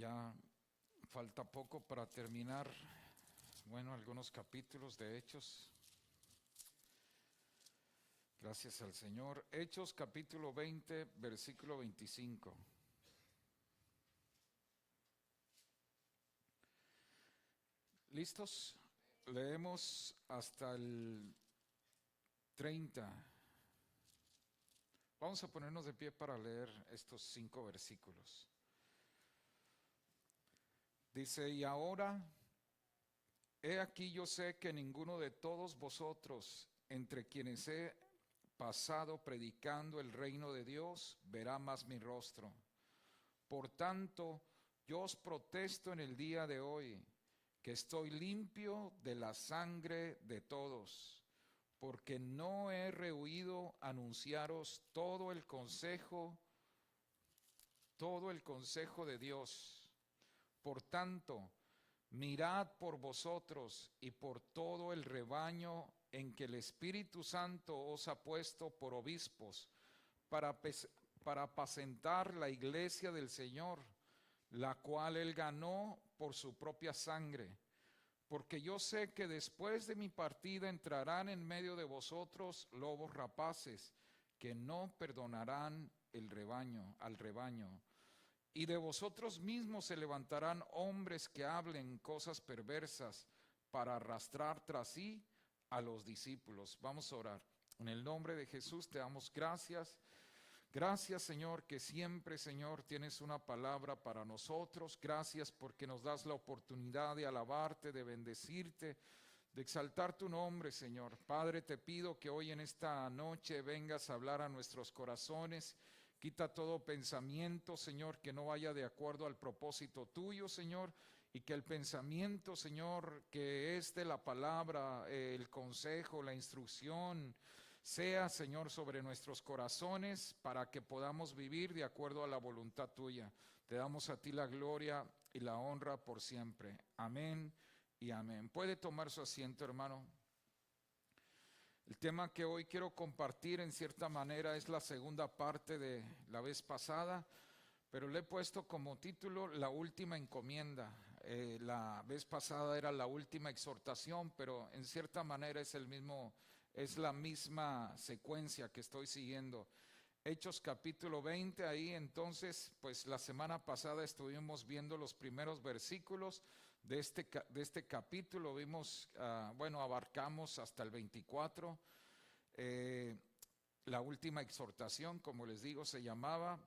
Ya falta poco para terminar, algunos capítulos de Hechos. Gracias al Señor. Hechos capítulo 20, versículo 25. ¿Listos? Leemos hasta el 30. Vamos a ponernos de pie para leer estos 5 versículos. Dice, y ahora, he aquí yo sé que ninguno de todos vosotros, entre quienes he pasado predicando el reino de Dios, verá más mi rostro. Por tanto, yo os protesto en el día de hoy, que estoy limpio de la sangre de todos, porque no he rehuido anunciaros todo el consejo de Dios. Por tanto, mirad por vosotros y por todo el rebaño en que el Espíritu Santo os ha puesto por obispos, para apacentar la iglesia del Señor, la cual Él ganó por su propia sangre. Porque yo sé que después de mi partida entrarán en medio de vosotros lobos rapaces, que no perdonarán al rebaño. Y de vosotros mismos se levantarán hombres que hablen cosas perversas para arrastrar tras sí a los discípulos. Vamos a orar. En el nombre de Jesús te damos gracias. Gracias, Señor, que siempre, Señor, tienes una palabra para nosotros. Gracias porque nos das la oportunidad de alabarte, de bendecirte, de exaltar tu nombre, Señor. Padre, te pido que hoy en esta noche vengas a hablar a nuestros corazones. Quita todo pensamiento, Señor, que no vaya de acuerdo al propósito tuyo, Señor, y que el pensamiento, Señor, que es de la palabra, el consejo, la instrucción, sea, Señor, sobre nuestros corazones para que podamos vivir de acuerdo a la voluntad tuya. Te damos a ti la gloria y la honra por siempre. Amén y amén. Puede tomar su asiento, hermano. El tema que hoy quiero compartir en cierta manera es la segunda parte de la vez pasada, pero le he puesto como título La última encomienda. La vez pasada era la última exhortación, pero en cierta manera es la misma secuencia que estoy siguiendo. Hechos capítulo 20, ahí entonces, pues la semana pasada estuvimos viendo los primeros versículos de este capítulo, vimos, abarcamos hasta el 24, la última exhortación, como les digo, se llamaba,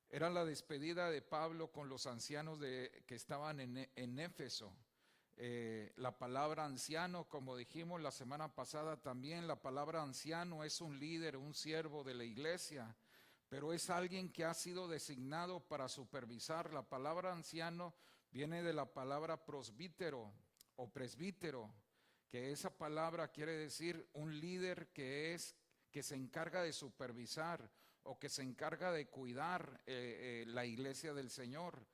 era la despedida de Pablo con los ancianos que estaban en Éfeso. La palabra anciano, como dijimos la semana pasada también, la palabra anciano es un líder, un siervo de la iglesia, pero es alguien que ha sido designado para supervisar. La palabra anciano viene de la palabra prosbítero o presbítero, que esa palabra quiere decir un líder que se encarga de supervisar o que se encarga de cuidar la iglesia del Señor.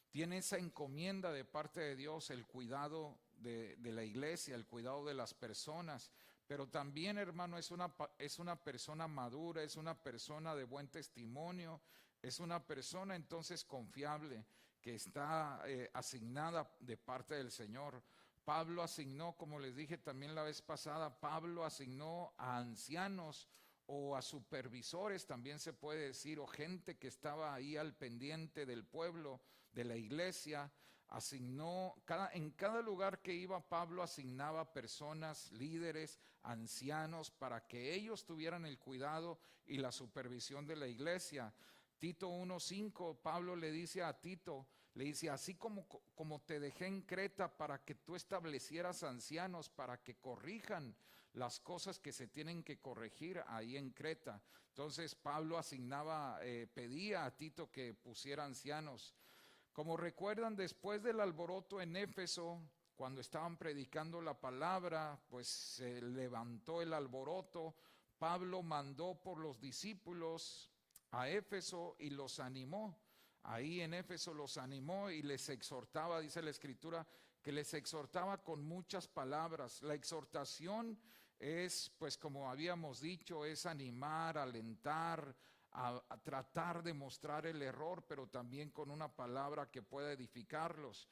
Tiene esa encomienda de parte de Dios, el cuidado de la iglesia, el cuidado de las personas. Pero también, hermano, es una persona madura, es una persona de buen testimonio, es una persona entonces confiable que está asignada de parte del Señor. Pablo asignó, como les dije también la vez pasada, Pablo asignó a ancianos o a supervisores, también se puede decir, o gente que estaba ahí al pendiente del pueblo, de la iglesia, en cada lugar que iba Pablo asignaba personas, líderes, ancianos, para que ellos tuvieran el cuidado y la supervisión de la iglesia. Tito 1:5, Pablo le dice a Tito, le dice, así como te dejé en Creta para que tú establecieras ancianos, para que corrijan las cosas que se tienen que corregir ahí en Creta. Entonces Pablo pedía a Tito que pusiera ancianos. Como recuerdan, después del alboroto en Éfeso, cuando estaban predicando la palabra, pues se levantó el alboroto. Pablo mandó por los discípulos a Éfeso y los animó. Ahí en Éfeso los animó y les exhortaba, dice la Escritura, que les exhortaba con muchas palabras. La exhortación es, pues como habíamos dicho, es animar, alentar, a tratar de mostrar el error, pero también con una palabra que pueda edificarlos.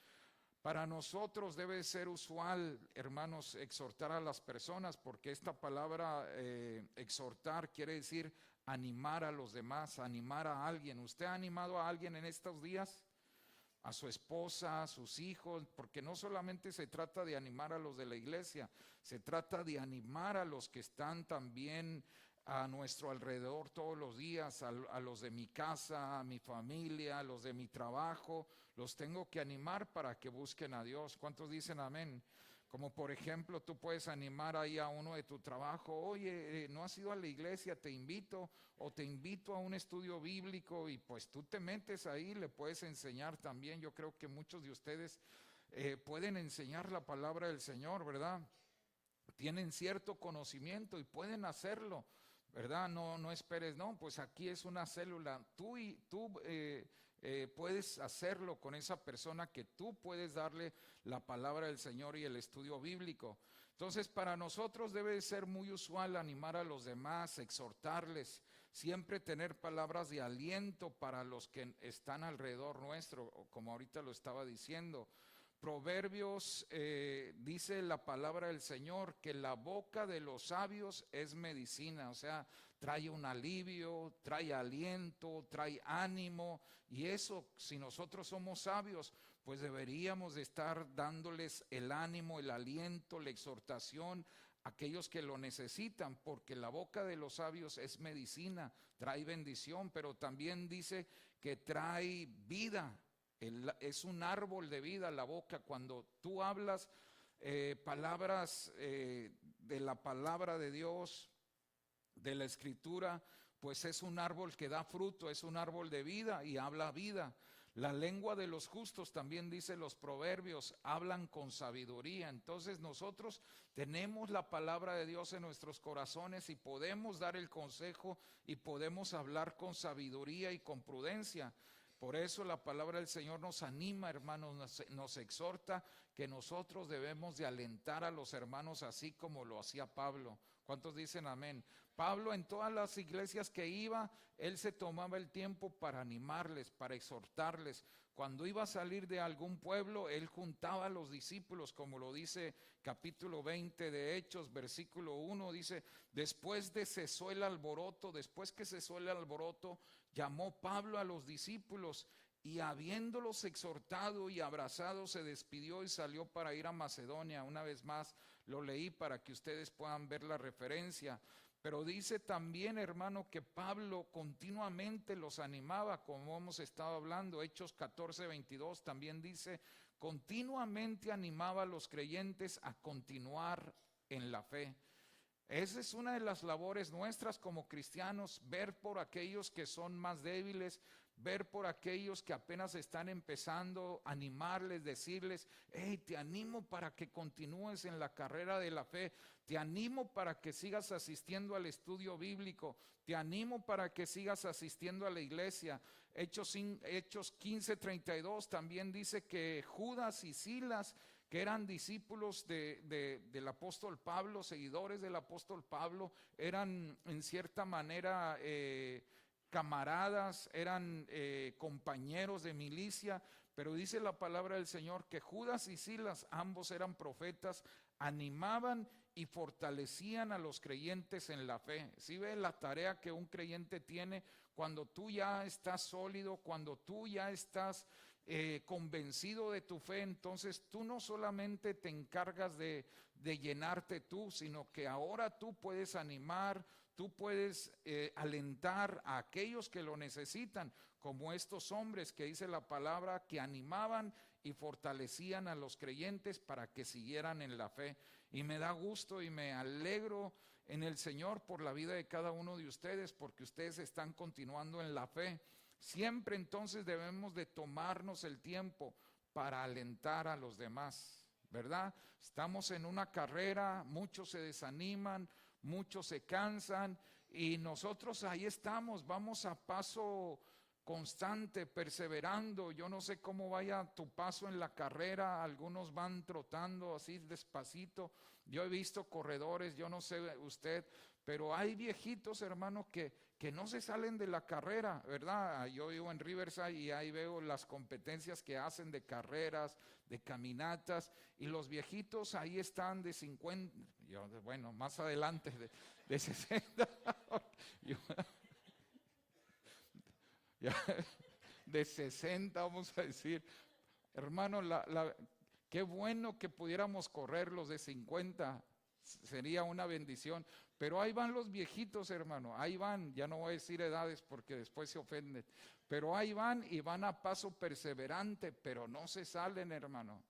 Para nosotros debe ser usual, hermanos, exhortar a las personas, porque esta palabra exhortar quiere decir animar a los demás, animar a alguien. ¿Usted ha animado a alguien en estos días? A su esposa, a sus hijos, porque no solamente se trata de animar a los de la iglesia, se trata de animar a los que están también a nuestro alrededor todos los días, a los de mi casa, a mi familia, a los de mi trabajo. Los tengo que animar para que busquen a Dios. ¿Cuántos dicen amén? Como por ejemplo, tú puedes animar ahí a uno de tu trabajo: oye, no has ido a la iglesia, te invito, o te invito a un estudio bíblico, y pues tú te metes ahí, le puedes enseñar también. Yo creo que muchos de ustedes pueden enseñar la palabra del Señor, ¿verdad? Tienen cierto conocimiento y pueden hacerlo, ¿verdad? No esperes, no, pues aquí es una célula, tú puedes hacerlo con esa persona que tú puedes darle la palabra del Señor y el estudio bíblico. Entonces, para nosotros debe ser muy usual animar a los demás, exhortarles, siempre tener palabras de aliento para los que están alrededor nuestro, como ahorita lo estaba diciendo. Proverbios dice la palabra del Señor que la boca de los sabios es medicina, o sea, trae un alivio, trae aliento, trae ánimo. Y eso, si nosotros somos sabios, pues deberíamos de estar dándoles el ánimo, el aliento, la exhortación a aquellos que lo necesitan, porque la boca de los sabios es medicina, trae bendición, pero también dice que trae vida. Es un árbol de vida la boca. Cuando tú hablas palabras de la palabra de Dios, de la escritura, pues es un árbol que da fruto, es un árbol de vida y habla vida. La lengua de los justos, también dice los proverbios, hablan con sabiduría. Entonces nosotros tenemos la palabra de Dios en nuestros corazones y podemos dar el consejo y podemos hablar con sabiduría y con prudencia. Por eso la palabra del Señor nos anima, hermanos, nos exhorta que nosotros debemos de alentar a los hermanos así como lo hacía Pablo. ¿Cuántos dicen amén? Pablo, en todas las iglesias que iba, él se tomaba el tiempo para animarles, para exhortarles. Cuando iba a salir de algún pueblo, él juntaba a los discípulos, como lo dice capítulo 20 de Hechos, versículo 1, dice: después que cesó el alboroto, llamó Pablo a los discípulos y habiéndolos exhortado y abrazado, se despidió y salió para ir a Macedonia. Una vez más lo leí para que ustedes puedan ver la referencia. Pero dice también, hermano, que Pablo continuamente los animaba, como hemos estado hablando. Hechos 14:22 también dice: continuamente animaba a los creyentes a continuar en la fe. Esa es una de las labores nuestras como cristianos, ver por aquellos que son más débiles, ver por aquellos que apenas están empezando, animarles, decirles: hey, te animo para que continúes en la carrera de la fe, te animo para que sigas asistiendo al estudio bíblico, te animo para que sigas asistiendo a la iglesia. Hechos 15:32 también dice que Judas y Silas, que eran discípulos del apóstol Pablo, seguidores del apóstol Pablo, eran en cierta manera camaradas, eran compañeros de milicia. Pero dice la palabra del Señor que Judas y Silas, ambos eran profetas, animaban y fortalecían a los creyentes en la fe. ¿Sí ve la tarea que un creyente tiene cuando tú ya estás sólido, cuando tú ya estás convencido de tu fe? Entonces tú no solamente te encargas de llenarte tú, sino que ahora tú puedes animar, tú puedes alentar a aquellos que lo necesitan, como estos hombres que dice la palabra que animaban y fortalecían a los creyentes para que siguieran en la fe. Y me da gusto y me alegro en el Señor por la vida de cada uno de ustedes, porque ustedes están continuando en la fe. Siempre entonces debemos de tomarnos el tiempo para alentar a los demás, ¿verdad? Estamos en una carrera, muchos se desaniman, muchos se cansan y nosotros ahí estamos, vamos a paso constante, perseverando. Yo no sé cómo vaya tu paso en la carrera, algunos van trotando así despacito. Yo he visto corredores, yo no sé usted, pero hay viejitos, hermanos, que que no se salen de la carrera, ¿verdad? Yo vivo en Riverside y ahí veo las competencias que hacen de carreras, de caminatas, y los viejitos ahí están de 50, bueno, más adelante de 60, yo, ya, de 60 vamos a decir. Hermano, qué bueno que pudiéramos correr los de 50, sería una bendición. Pero ahí van los viejitos, hermano, ahí van, ya no voy a decir edades porque después se ofenden, pero ahí van y van a paso perseverante, pero no se salen, hermano.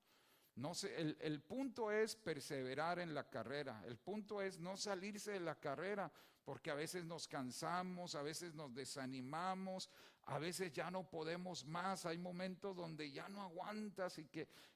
No sé, el punto es perseverar en la carrera, el punto es no salirse de la carrera, porque a veces nos cansamos, a veces nos desanimamos, a veces ya no podemos más, hay momentos donde ya no aguantas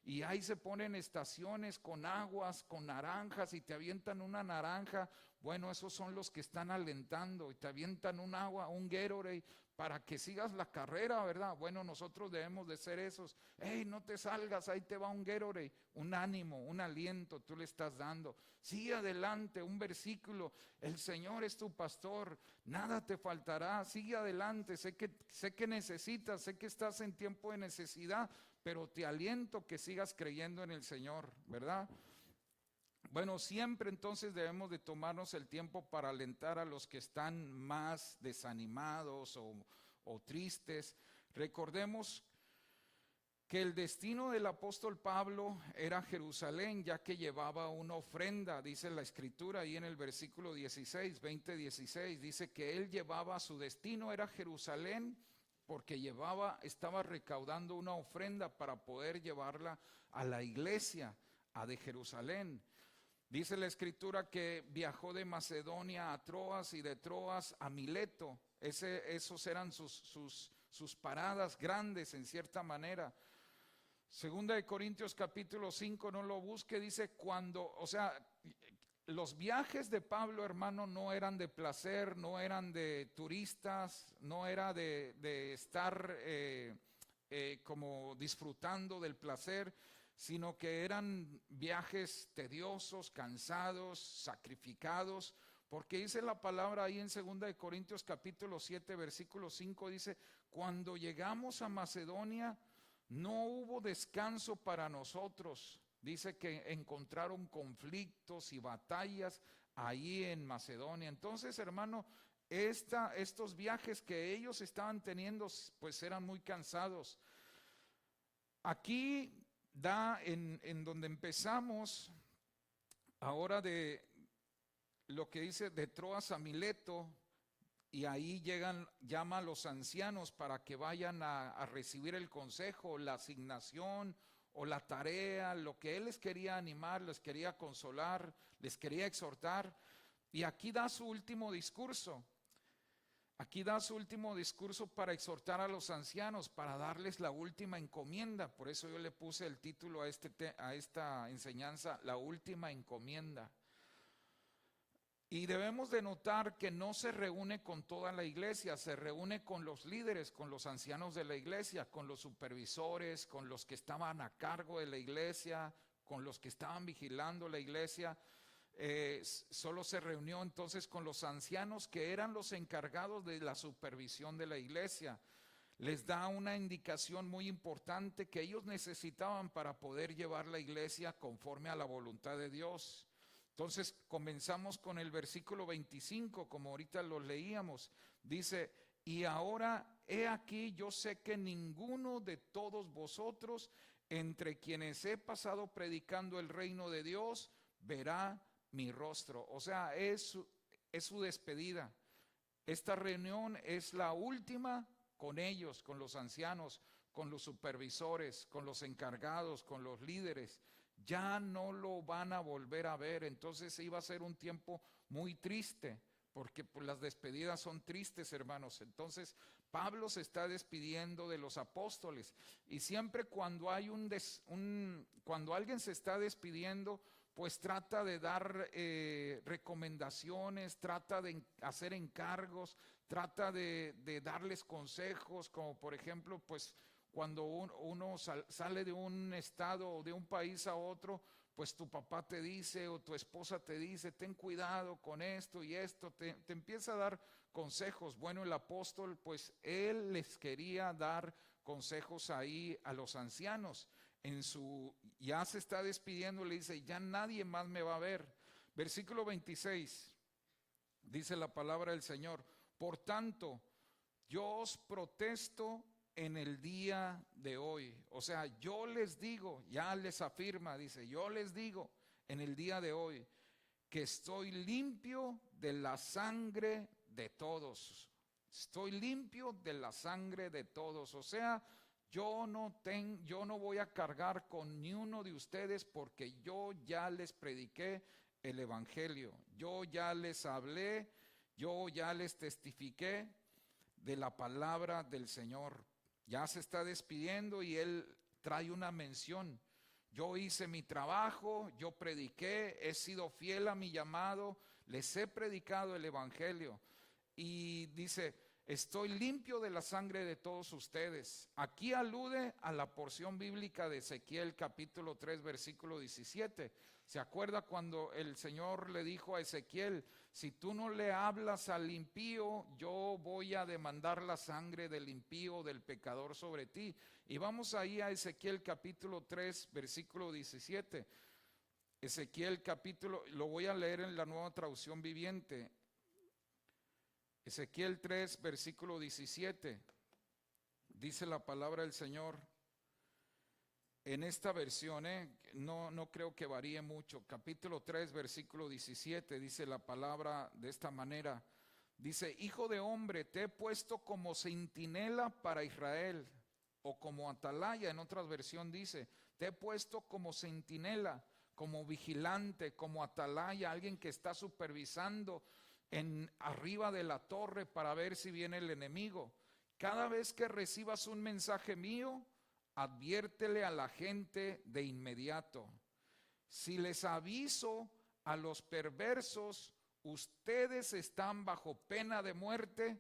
y ahí se ponen estaciones con aguas, con naranjas y te avientan una naranja. Bueno, esos son los que están alentando y te avientan un agua, un Gatorade para que sigas la carrera, ¿verdad? Bueno, nosotros debemos de ser esos. Hey, no te salgas, ahí te va un Gatorade, un ánimo, un aliento, tú le estás dando. Sigue adelante, un versículo, el Señor es tu pastor, nada te faltará, sigue adelante, sé que necesitas, sé que estás en tiempo de necesidad, pero te aliento que sigas creyendo en el Señor, ¿verdad? Bueno, siempre entonces debemos de tomarnos el tiempo para alentar a los que están más desanimados o tristes. Recordemos que el destino del apóstol Pablo era Jerusalén, ya que llevaba una ofrenda, dice la escritura ahí en el versículo 16, 20-16, dice que él llevaba, su destino era Jerusalén, porque estaba recaudando una ofrenda para poder llevarla a la iglesia, a de Jerusalén. Dice la escritura que viajó de Macedonia a Troas y de Troas a Mileto. Esos eran sus paradas grandes en cierta manera. Segunda de Corintios capítulo 5, no lo busque, dice los viajes de Pablo, hermano, no eran de placer, no eran de turistas, no era de estar como disfrutando del placer, sino que eran viajes tediosos, cansados, sacrificados, porque dice la palabra ahí en 2 de Corintios capítulo 7, versículo 5, dice, cuando llegamos a Macedonia no hubo descanso para nosotros. Dice que encontraron conflictos y batallas ahí en Macedonia. Entonces, hermano, estos viajes que ellos estaban teniendo, pues eran muy cansados. Aquí en donde empezamos ahora de lo que dice de Troas a Mileto, y ahí llama a los ancianos para que vayan a recibir el consejo, la asignación o la tarea, lo que él les quería animar, les quería consolar, les quería exhortar. Y aquí da su último discurso. Aquí da su último discurso para exhortar a los ancianos, para darles la última encomienda. Por eso yo le puse el título a esta enseñanza, la última encomienda. Y debemos de notar que no se reúne con toda la iglesia, se reúne con los líderes, con los ancianos de la iglesia, con los supervisores, con los que estaban a cargo de la iglesia, con los que estaban vigilando la iglesia. Solo se reunió entonces con los ancianos que eran los encargados de la supervisión de la iglesia. Les da una indicación muy importante que ellos necesitaban para poder llevar la iglesia conforme a la voluntad de Dios. Entonces comenzamos con el versículo 25, como ahorita lo leíamos. Dice, y ahora he aquí, yo sé que ninguno de todos vosotros, entre quienes he pasado predicando el reino de Dios, verá mi rostro. O sea, es su despedida. Esta reunión es la última con ellos, con los ancianos, con los supervisores, con los encargados, con los líderes. Ya no lo van a volver a ver. Entonces iba a ser un tiempo muy triste, porque pues, las despedidas son tristes, hermanos. Entonces Pablo se está despidiendo de los apóstoles, y siempre cuando hay cuando alguien se está despidiendo, pues trata de dar recomendaciones, trata de hacer encargos, trata de darles consejos, como por ejemplo, pues cuando uno sale de un estado o de un país a otro, pues tu papá te dice o tu esposa te dice, ten cuidado con esto y esto, te empieza a dar consejos. Bueno, el apóstol, pues él les quería dar consejos ahí a los ancianos. Ya se está despidiendo, le dice, ya nadie más me va a ver. Versículo 26, dice la palabra del Señor: por tanto, yo os protesto en el día de hoy. O sea, yo les digo, ya les afirma, dice, yo les digo en el día de hoy que estoy limpio de la sangre de todos. Estoy limpio de la sangre de todos. O sea, yo no voy a cargar con ni uno de ustedes, porque yo ya les prediqué el evangelio. Yo ya les hablé, yo ya les testifiqué de la palabra del Señor. Ya se está despidiendo y él trae una mención. Yo hice mi trabajo, yo prediqué, he sido fiel a mi llamado, les he predicado el evangelio. Y dice, estoy limpio de la sangre de todos ustedes. Aquí alude a la porción bíblica de Ezequiel capítulo 3 versículo 17. ¿Se acuerda cuando el Señor le dijo a Ezequiel, si tú no le hablas al impío, yo voy a demandar la sangre del impío, del pecador sobre ti? Y vamos ahí a Ezequiel capítulo 3 versículo 17. Ezequiel capítulo, lo voy a leer en la Nueva Traducción Viviente. Ezequiel 3 versículo 17. Dice la palabra del Señor. En esta versión, no creo que varíe mucho. Capítulo 3, versículo 17, dice la palabra de esta manera. Dice, hijo de hombre, te he puesto como centinela para Israel, o como atalaya, en otra versión dice, te he puesto como centinela, como vigilante, como atalaya, alguien que está supervisando arriba de la torre para ver si viene el enemigo. Cada vez que recibas un mensaje mío, adviértele a la gente de inmediato. Si les aviso a los perversos, ustedes están bajo pena de muerte,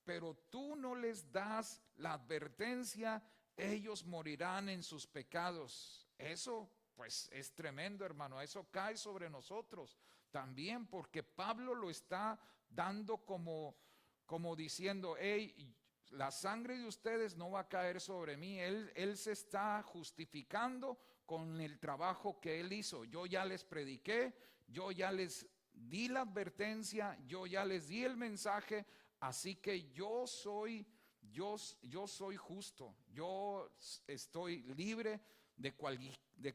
pero tú no les das la advertencia, ellos morirán en sus pecados. Eso pues es tremendo, hermano. Eso cae sobre nosotros también, porque Pablo lo está dando como diciendo, hey, la sangre de ustedes no va a caer sobre mí. Él se está justificando con el trabajo que él hizo. Yo ya les prediqué, yo ya les di la advertencia, yo ya les di el mensaje, así que yo soy justo, yo estoy libre de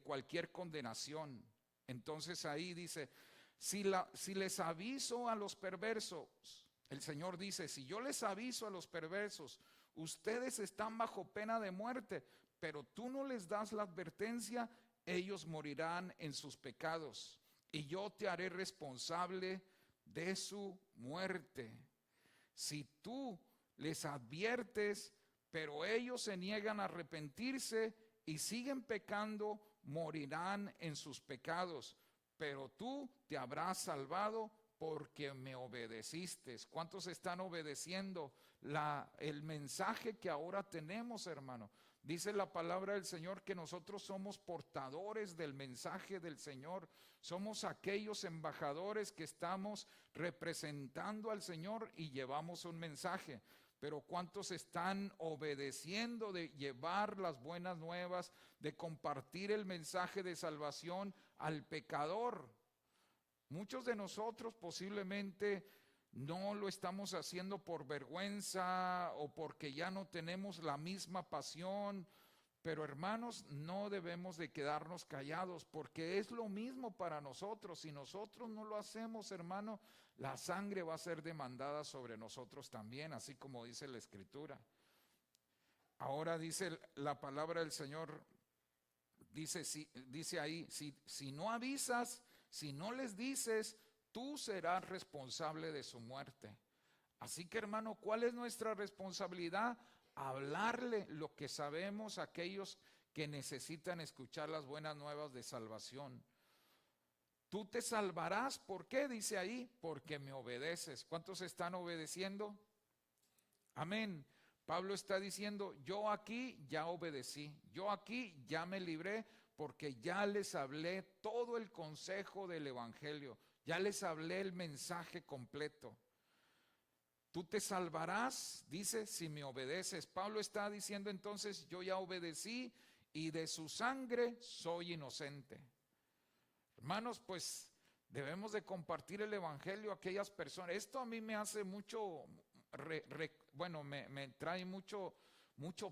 cualquier condenación. Entonces ahí dice, si les aviso a los perversos, el Señor dice, si yo les aviso a los perversos, ustedes están bajo pena de muerte, pero tú no les das la advertencia, ellos morirán en sus pecados, y yo te haré responsable de su muerte. Si tú les adviertes, pero ellos se niegan a arrepentirse y siguen pecando, morirán en sus pecados, pero tú te habrás salvado porque me obedeciste. ¿Cuántos están obedeciendo el mensaje que ahora tenemos, hermano? Dice la palabra del Señor que nosotros somos portadores del mensaje del Señor. Somos aquellos embajadores que estamos representando al Señor y llevamos un mensaje. Pero ¿cuántos están obedeciendo de llevar las buenas nuevas, de compartir el mensaje de salvación al pecador? Muchos de nosotros posiblemente no lo estamos haciendo por vergüenza o porque ya no tenemos la misma pasión, pero hermanos, no debemos de quedarnos callados, porque es lo mismo para nosotros. Si nosotros no lo hacemos, hermano, la sangre va a ser demandada sobre nosotros también, así como dice la Escritura. Ahora dice la palabra del Señor, dice ahí, si no avisas, si no les dices, tú serás responsable de su muerte. Así que, hermano, ¿cuál es nuestra responsabilidad? Hablarle lo que sabemos a aquellos que necesitan escuchar las buenas nuevas de salvación. Tú te salvarás, ¿por qué? Dice ahí, porque me obedeces. ¿Cuántos están obedeciendo? Amén. Pablo está diciendo, yo aquí ya obedecí, yo aquí ya me libré, porque ya les hablé todo el consejo del evangelio, ya les hablé el mensaje completo. Tú te salvarás, dice, si me obedeces. Pablo está diciendo entonces, yo ya obedecí y de su sangre soy inocente. Hermanos, pues debemos de compartir el evangelio a aquellas personas. Esto a mí me hace mucho, me trae mucho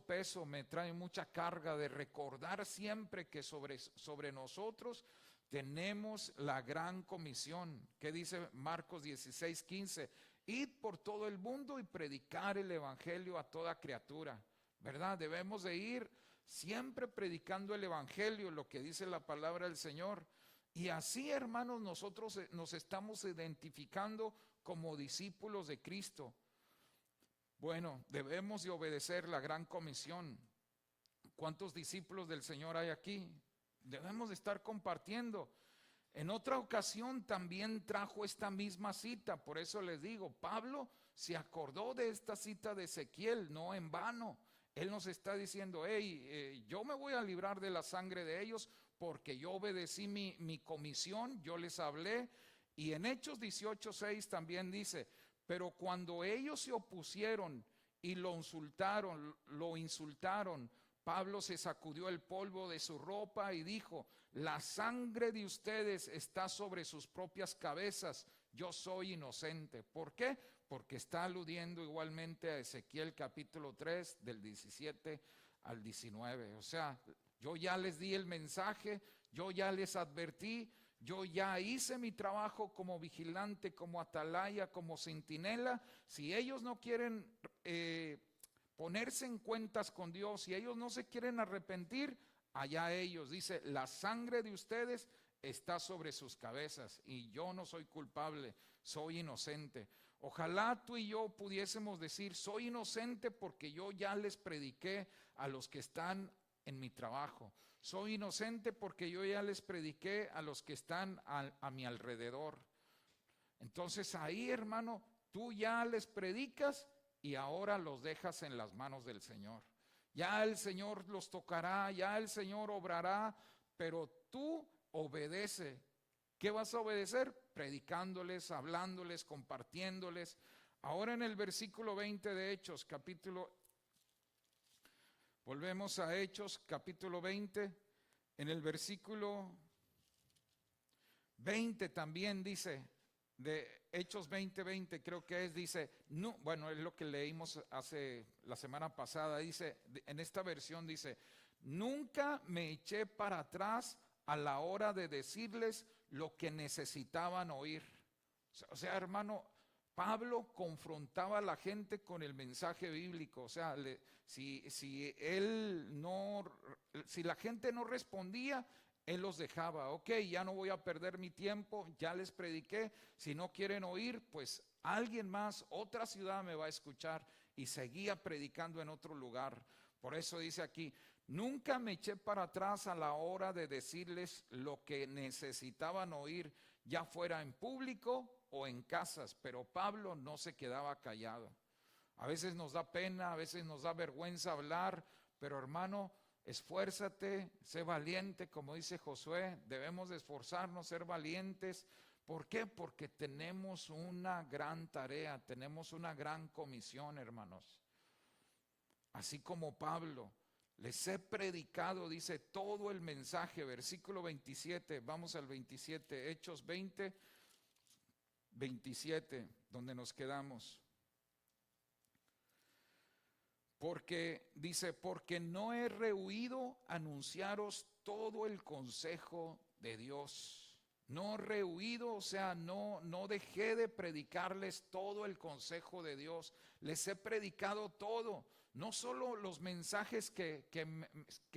peso, me trae mucha carga de recordar siempre que sobre nosotros tenemos la gran comisión. ¿Qué dice Marcos 16:15? Id por todo el mundo y predicar el evangelio a toda criatura, ¿verdad? Debemos de ir siempre predicando el evangelio, lo que dice la palabra del Señor. Y así, hermanos, nosotros nos estamos identificando como discípulos de Cristo. Bueno, debemos de obedecer la gran comisión. ¿Cuántos discípulos del Señor hay aquí? Debemos de estar compartiendo. En otra ocasión también trajo esta misma cita, por eso les digo, Pablo se acordó de esta cita de Ezequiel, no en vano. Él nos está diciendo, yo me voy a librar de la sangre de ellos porque yo obedecí mi comisión, yo les hablé. Y en Hechos 18:6 también dice, pero cuando ellos se opusieron y lo insultaron, Pablo se sacudió el polvo de su ropa y dijo, la sangre de ustedes está sobre sus propias cabezas, yo soy inocente. ¿Por qué? Porque está aludiendo igualmente a Ezequiel capítulo 3 del 17 al 19. O sea, yo ya les di el mensaje, yo ya les advertí, yo ya hice mi trabajo como vigilante, como atalaya, como centinela. Si ellos no quieren ponerse en cuentas con Dios, si ellos no se quieren arrepentir, allá ellos. Dice, la sangre de ustedes está sobre sus cabezas y yo no soy culpable, soy inocente. Ojalá tú y yo pudiésemos decir, soy inocente porque yo ya les prediqué a los que están en mi trabajo. Soy inocente porque yo ya les prediqué a los que están a mi alrededor. Entonces ahí, hermano, tú ya les predicas y ahora los dejas en las manos del Señor. Ya el Señor los tocará, ya el Señor obrará, pero tú obedece. ¿Qué vas a obedecer? Predicándoles, hablándoles, compartiéndoles. Ahora en el versículo 20 de Hechos, volvemos a Hechos, capítulo 20, en el versículo 20 también dice, de Hechos 20:20 creo que dice, no, bueno, es lo que leímos la semana pasada, dice, en esta versión dice, nunca me eché para atrás a la hora de decirles lo que necesitaban oír. O sea, hermano, Pablo confrontaba a la gente con el mensaje bíblico. O sea, si la gente no respondía, él los dejaba. Ok, ya no voy a perder mi tiempo, ya les prediqué. Si no quieren oír, pues alguien más, otra ciudad me va a escuchar. Y seguía predicando en otro lugar. Por eso dice aquí, nunca me eché para atrás a la hora de decirles lo que necesitaban oír, ya fuera en público o en casas. Pero Pablo no se quedaba callado. A veces nos da pena, a veces nos da vergüenza hablar, pero hermano, esfuérzate, sé valiente, como dice Josué. Debemos de esforzarnos, ser valientes. ¿Por qué? Porque tenemos una gran tarea, tenemos una gran comisión, hermanos. Así como Pablo, les he predicado, dice, todo el mensaje. Versículo 27, vamos al 27, Hechos 20, 27, donde nos quedamos. Porque dice, porque no he rehuido anunciaros todo el consejo de Dios. No rehuido, o sea, no dejé de predicarles todo el consejo de Dios. Les he predicado todo, no solo los mensajes que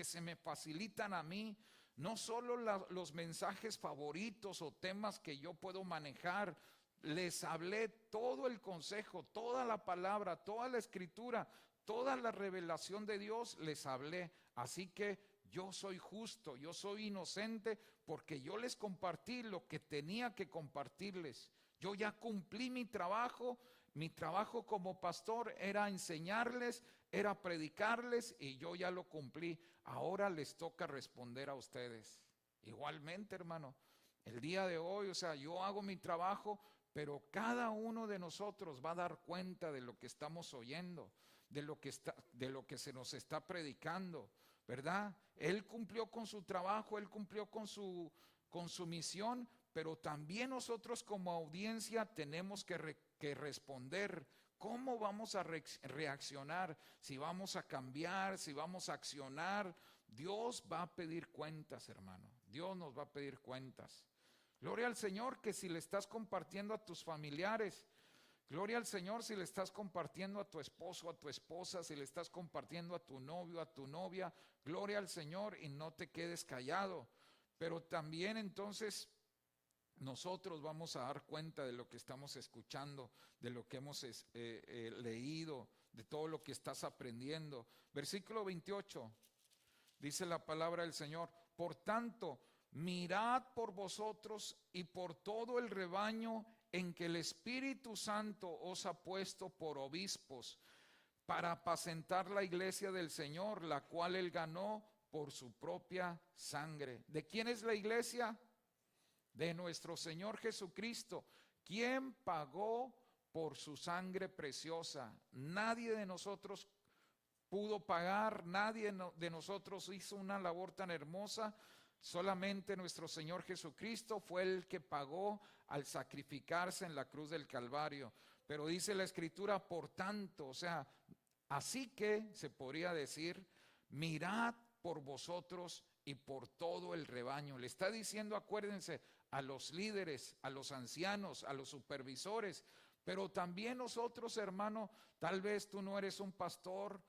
se me facilitan a mí, no solo los mensajes favoritos o temas que yo puedo manejar. Les hablé todo el consejo, toda la palabra, toda la escritura, toda la revelación de Dios les hablé. Así que yo soy justo, yo soy inocente, porque yo les compartí lo que tenía que compartirles. Yo ya cumplí mi trabajo. Mi trabajo como pastor era enseñarles, era predicarles, y yo ya lo cumplí. Ahora les toca responder a ustedes. Igualmente, hermano, el día de hoy, o sea, yo hago mi trabajo, pero cada uno de nosotros va a dar cuenta de lo que estamos oyendo, de lo que se nos está predicando, ¿verdad? Él cumplió con su trabajo, él cumplió con su misión, pero también nosotros como audiencia tenemos que responder. ¿Cómo vamos a reaccionar? Si vamos a cambiar, si vamos a accionar. Dios va a pedir cuentas, hermano. Dios nos va a pedir cuentas. Gloria al Señor que si le estás compartiendo a tus familiares, gloria al Señor si le estás compartiendo a tu esposo, a tu esposa, si le estás compartiendo a tu novio, a tu novia, gloria al Señor y no te quedes callado. Pero también entonces nosotros vamos a dar cuenta de lo que estamos escuchando, de lo que hemos leído, de todo lo que estás aprendiendo. Versículo 28, dice la palabra del Señor: por tanto, mirad por vosotros y por todo el rebaño en que el Espíritu Santo os ha puesto por obispos, para apacentar la iglesia del Señor, la cual Él ganó por su propia sangre. ¿De quién es la iglesia? De nuestro Señor Jesucristo, quien pagó por su sangre preciosa. Nadie de nosotros pudo pagar, nadie de nosotros hizo una labor tan hermosa. Solamente nuestro Señor Jesucristo fue el que pagó al sacrificarse en la cruz del Calvario. Pero dice la Escritura, por tanto, o sea, así que se podría decir, mirad por vosotros y por todo el rebaño. Le está diciendo, acuérdense, a los líderes, a los ancianos, a los supervisores, pero también nosotros, hermano, tal vez tú no eres un pastor,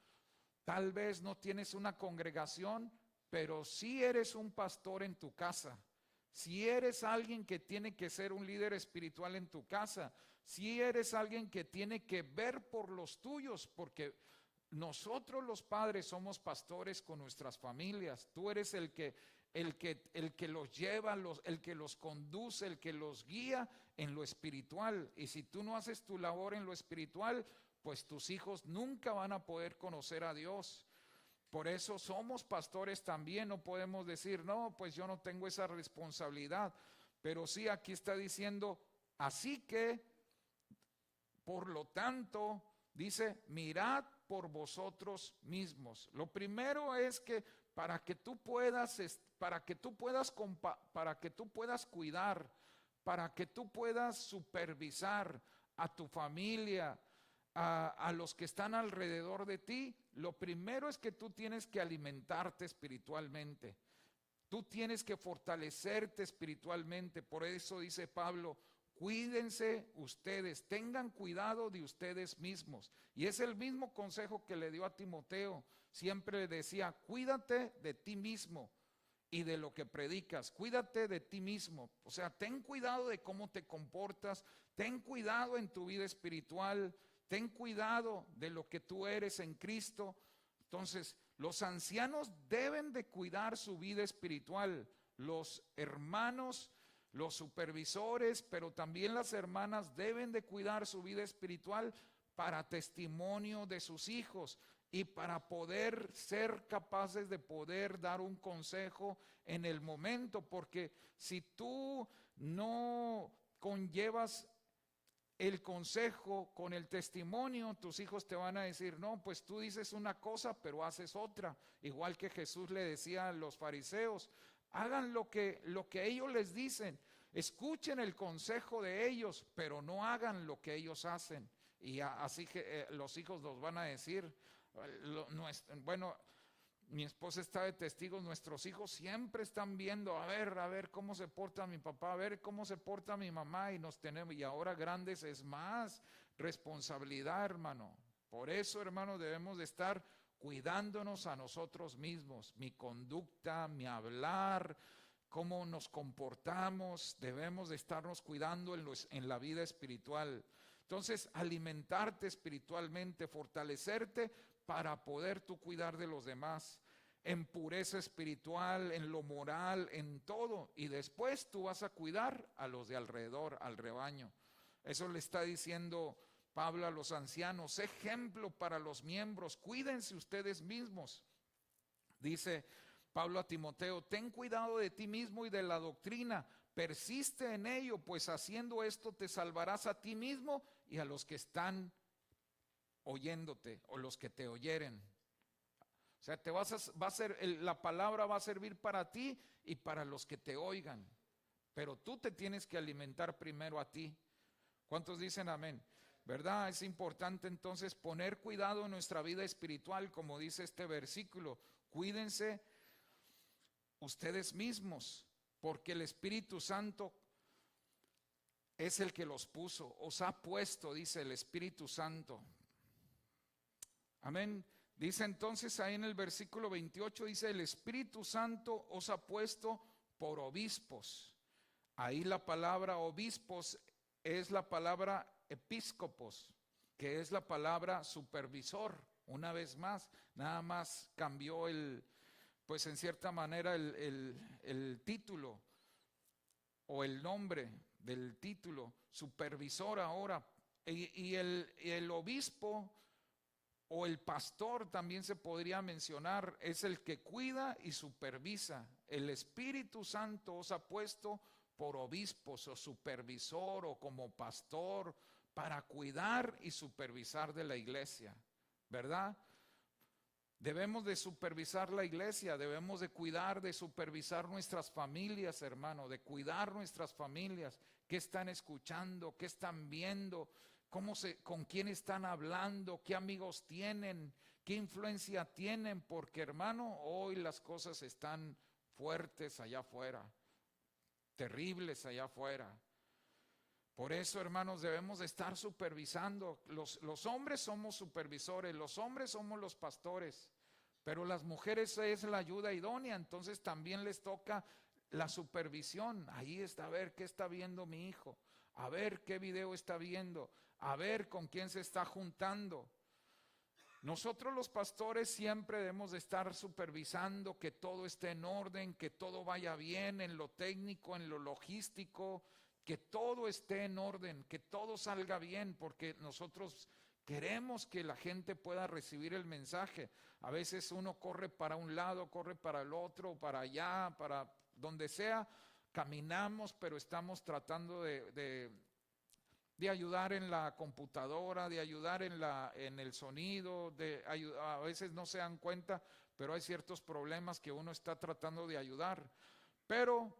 tal vez no tienes una congregación, pero sí eres un pastor en tu casa. Si eres alguien que tiene que ser un líder espiritual en tu casa, si eres alguien que tiene que ver por los tuyos, porque nosotros los padres somos pastores con nuestras familias. Tú eres el que los lleva, el que los conduce, el que los guía en lo espiritual. Y si tú no haces tu labor en lo espiritual, pues tus hijos nunca van a poder conocer a Dios. Por eso somos pastores también. No podemos decir, no, pues yo no tengo esa responsabilidad. Pero sí, aquí está diciendo, así que, por lo tanto, dice, mirad por vosotros mismos. Lo primero es que para que tú puedas cuidar, para que tú puedas supervisar a tu familia, a los que están alrededor de ti, lo primero es que tú tienes que alimentarte espiritualmente. Tú tienes que fortalecerte espiritualmente. Por eso dice Pablo, cuídense ustedes, tengan cuidado de ustedes mismos. Y es el mismo consejo que le dio a Timoteo. Siempre le decía, cuídate de ti mismo y de lo que predicas, cuídate de ti mismo. O sea, ten cuidado de cómo te comportas, ten cuidado en tu vida espiritual, ten cuidado de lo que tú eres en Cristo. Entonces, los ancianos deben de cuidar su vida espiritual, los hermanos, los supervisores, pero también las hermanas deben de cuidar su vida espiritual para testimonio de sus hijos y para poder ser capaces de poder dar un consejo en el momento, porque si tú no conllevas el consejo con el testimonio, tus hijos te van a decir, no, pues tú dices una cosa pero haces otra, igual que Jesús le decía a los fariseos, hagan lo que ellos les dicen, escuchen el consejo de ellos, pero no hagan lo que ellos hacen. Y así que los hijos los van a decir, bueno, mi esposa está de testigo, nuestros hijos siempre están viendo, a ver cómo se porta mi papá, a ver cómo se porta mi mamá, y ahora grandes es más responsabilidad, hermano. Por eso, hermano, debemos de estar cuidándonos a nosotros mismos, mi conducta, mi hablar, cómo nos comportamos, debemos de estarnos cuidando en la vida espiritual. Entonces, alimentarte espiritualmente, fortalecerte para poder tú cuidar de los demás, en pureza espiritual, en lo moral, en todo. Y después tú vas a cuidar a los de alrededor, al rebaño. Eso le está diciendo Pablo a los ancianos, ejemplo para los miembros, cuídense ustedes mismos. Dice Pablo a Timoteo, ten cuidado de ti mismo y de la doctrina, persiste en ello, pues haciendo esto te salvarás a ti mismo y a los que están oyéndote o los que te oyeren. O sea, la palabra va a servir para ti y para los que te oigan. Pero tú te tienes que alimentar primero a ti. ¿Cuántos dicen amén? ¿Verdad? Es importante entonces poner cuidado en nuestra vida espiritual, como dice este versículo. Cuídense ustedes mismos, porque el Espíritu Santo es el que los puso, os ha puesto, dice el Espíritu Santo. Amén. Dice entonces ahí en el versículo 28, dice, el Espíritu Santo os ha puesto por obispos. Ahí la palabra obispos es la palabra episcopos, que es la palabra supervisor. Una vez más, nada más cambió pues en cierta manera el título o el nombre del título, supervisor ahora. Y el obispo o el pastor también se podría mencionar, es el que cuida y supervisa. El Espíritu Santo os ha puesto por obispos o supervisor o como pastor para cuidar y supervisar de la iglesia, ¿verdad? Debemos de supervisar la iglesia, debemos de cuidar, de supervisar nuestras familias, hermano, de cuidar nuestras familias, qué están escuchando, qué están viendo, con quién están hablando, qué amigos tienen, qué influencia tienen, porque hermano, hoy las cosas están fuertes allá afuera, terribles allá afuera. Por eso, hermanos, debemos de estar supervisando. Los hombres somos supervisores, los hombres somos los pastores, pero las mujeres es la ayuda idónea, entonces también les toca la supervisión. Ahí está, a ver qué está viendo mi hijo, a ver qué video está viendo, a ver con quién se está juntando. Nosotros los pastores siempre debemos de estar supervisando que todo esté en orden, que todo vaya bien en lo técnico, en lo logístico, que todo esté en orden, que todo salga bien, porque nosotros queremos que la gente pueda recibir el mensaje. A veces uno corre para un lado, corre para el otro, para allá, para donde sea, caminamos, pero estamos tratando de ayudar en la computadora, de ayudar en el sonido, a veces no se dan cuenta, pero hay ciertos problemas que uno está tratando de ayudar. Pero,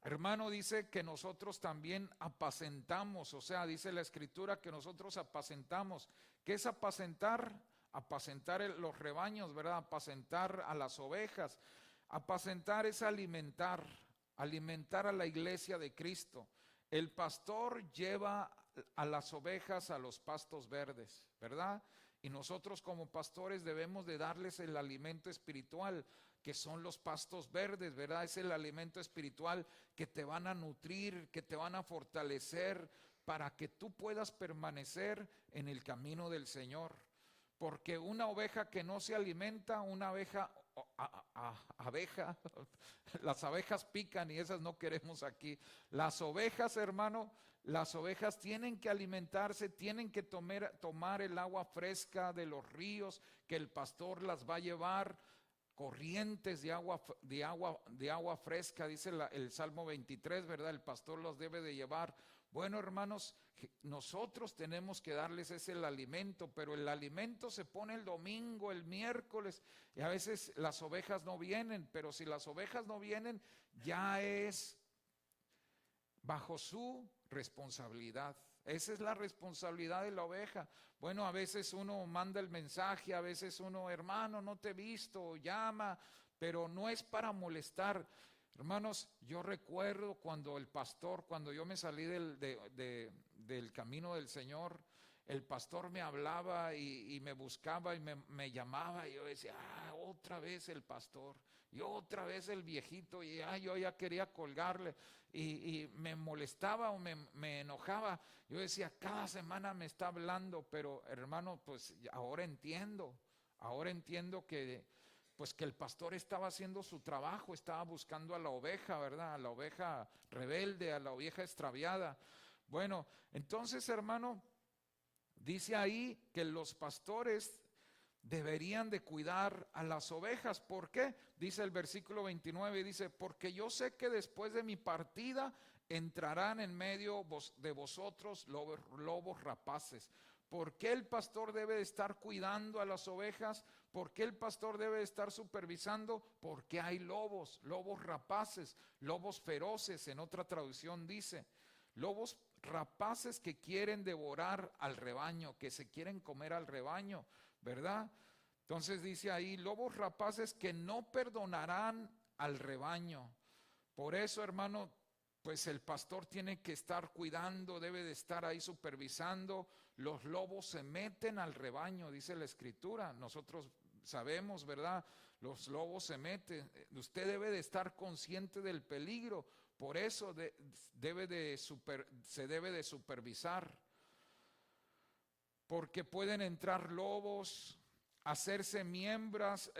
hermano, dice que nosotros también apacentamos, o sea, dice la Escritura que nosotros apacentamos. ¿Qué es apacentar? Apacentar los rebaños, ¿verdad? Apacentar a las ovejas. Apacentar es alimentar a la iglesia de Cristo. El pastor lleva a las ovejas a los pastos verdes, ¿verdad? Y nosotros como pastores debemos de darles el alimento espiritual, que son los pastos verdes, ¿verdad? Es el alimento espiritual que te van a nutrir, que te van a fortalecer para que tú puedas permanecer en el camino del Señor. Porque una oveja que no se alimenta, una abeja, las abejas pican y esas no queremos aquí. Las ovejas, hermano, las ovejas tienen que alimentarse, tienen que tomar el agua fresca de los ríos que el pastor las va a llevar, corrientes de agua fresca, dice el Salmo 23, ¿verdad? El pastor los debe de llevar. Bueno, hermanos, nosotros tenemos que darles ese alimento, pero el alimento se pone el domingo, el miércoles, y a veces las ovejas no vienen, pero si las ovejas no vienen, ya es bajo su responsabilidad. Esa es la responsabilidad de la oveja. Bueno, a veces uno manda el mensaje, a veces uno, hermano, no te he visto, llama, pero no es para molestar. Hermanos, yo recuerdo cuando cuando yo me salí del camino del Señor, el pastor me hablaba y me buscaba y me llamaba y yo decía, otra vez el pastor, y otra vez el viejito, y yo ya quería colgarle y me molestaba o me enojaba. Yo decía, cada semana me está hablando, pero hermano, pues ahora entiendo que pues que el pastor estaba haciendo su trabajo, estaba buscando a la oveja, ¿verdad? A la oveja rebelde, a la oveja extraviada. Bueno, entonces, hermano, dice ahí que los pastores deberían de cuidar a las ovejas. ¿Por qué? Dice el versículo 29, dice, porque yo sé que después de mi partida entrarán en medio de vosotros lobos rapaces. ¿Por qué el pastor debe de estar cuidando a las ovejas? ¿Por qué el pastor debe de estar supervisando? Porque hay lobos rapaces, lobos feroces, en otra traducción dice. Lobos rapaces que quieren devorar al rebaño, que se quieren comer al rebaño, ¿verdad? Entonces dice ahí, lobos rapaces que no perdonarán al rebaño. Por eso, hermano, pues el pastor tiene que estar cuidando, debe de estar ahí supervisando. Los lobos se meten al rebaño, dice la Escritura. Nosotros sabemos, ¿verdad? Los lobos se meten. Usted debe de estar consciente del peligro. Por eso se debe de supervisar. Porque pueden entrar lobos, hacerse miembros,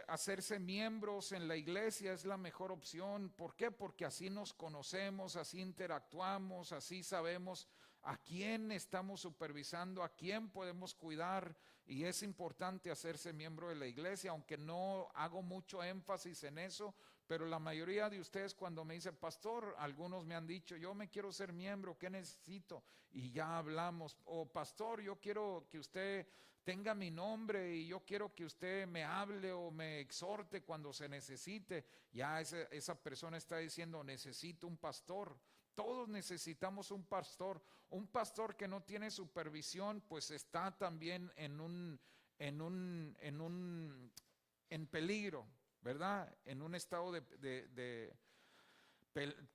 hacerse miembros en la iglesia es la mejor opción. ¿Por qué? Porque así nos conocemos, así interactuamos, así sabemos a quién estamos supervisando, a quién podemos cuidar. Y es importante hacerse miembro de la iglesia, aunque no hago mucho énfasis en eso, pero la mayoría de ustedes cuando me dicen, pastor, algunos me han dicho, yo me quiero ser miembro, ¿qué necesito? Y ya hablamos. O pastor, yo quiero que usted tenga mi nombre y yo quiero que usted me hable o me exhorte cuando se necesite. Ya esa persona está diciendo, necesito un pastor. Todos necesitamos un pastor. Un pastor que no tiene supervisión, pues está también en peligro, ¿verdad? En un estado